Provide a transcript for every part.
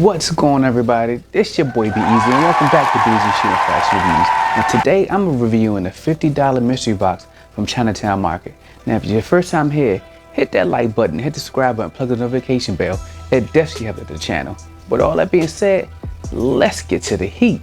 What's going on, everybody? It's your boy Be Easy and welcome back to Beezy Shooting Flash Reviews. And today I'm reviewing a $50 mystery box from Chinatown Market. Now if it's your first time here, hit that like button, hit the subscribe button, plug the notification bell. It definitely helps the channel. With all that being said, let's get to the heat.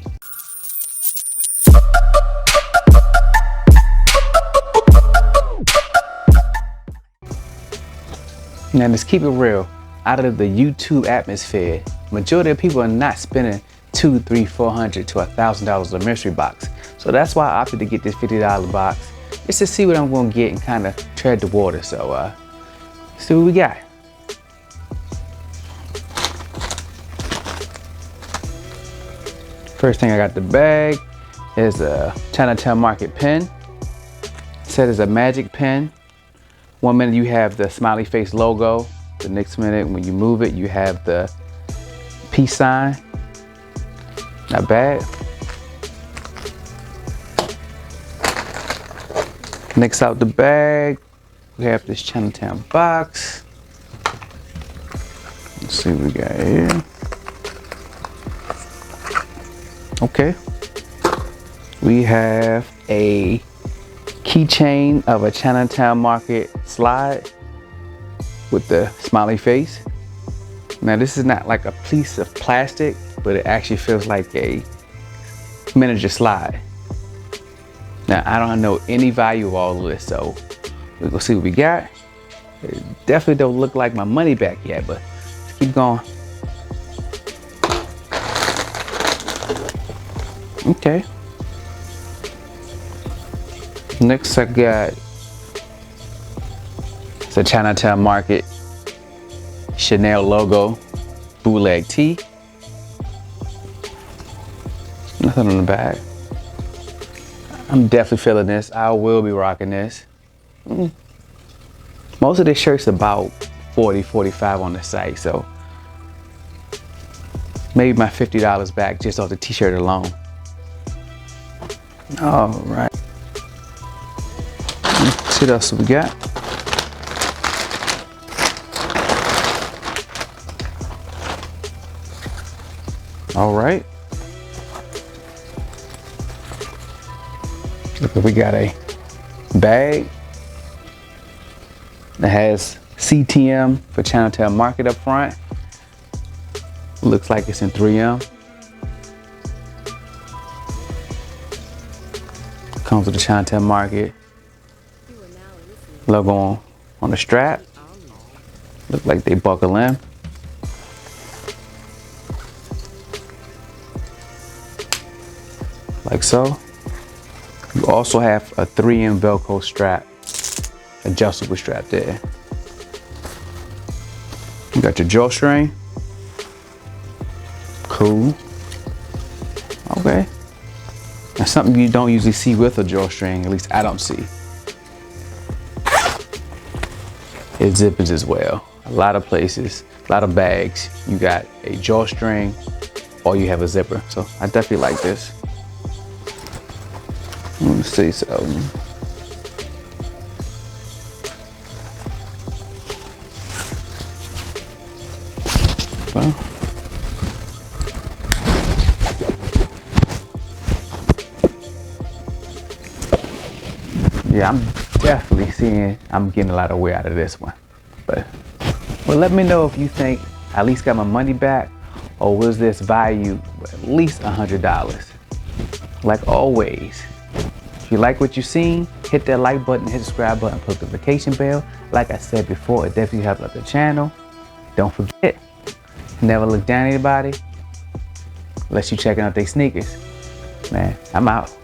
Now let's keep it real. Out of the YouTube atmosphere, majority of people are not spending $200, $300, $400 to $1,000 on a mystery box. So that's why I opted to get this $50 box, just to see what I'm gonna get and kind of tread the water. So let's see what we got. First thing I got the bag is a Chinatown Market pen. It said it's a magic pen. 1 minute you have the smiley face logo. The next minute when you move it, you have the peace sign. Not bad. Next out the bag, we have this Chinatown box. Let's see what we got here. Okay. We have a keychain of a Chinatown Market slide with the smiley face. Now this is not like a piece of plastic, but it actually feels like a miniature slide. Now I don't know any value of all of this, so we're gonna see what we got. It definitely don't look like my money back yet, but let's keep going. Okay. Next I got the Chinatown Market Chanel logo bootleg tee. Nothing on the back. I'm definitely feeling this. I will be rocking this. Most of this shirt's about $40, $45 on the site, so maybe my $50 back just off the t-shirt alone. All right. Let's see what else we got. All right. Look, we got a bag that has CTM for Chinatown Market up front. Looks like it's in 3M. Comes with the Chinatown Market logo on the strap. Look like they buckle in. Like so. You also have a 3M Velcro strap, adjustable strap there. You got your drawstring. Cool. Okay. That's something you don't usually see with a drawstring, at least I don't see. It zippers as well. A lot of places, a lot of bags, you got a drawstring or you have a zipper. So I definitely like this. Let me see something. Well, yeah, I'm definitely seeing I'm getting a lot of wear out of this one. But well, let me know if you think I at least got my money back, or was this value at least $100? Like always, if you like what you've seen, hit that like button, hit the subscribe button, put the notification bell. Like I said before, it definitely helps out the channel. Don't forget, never look down at anybody unless you're checking out their sneakers. Man, I'm out.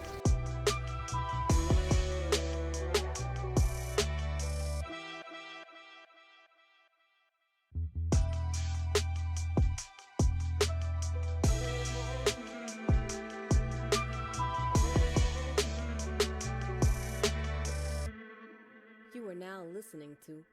You are now listening to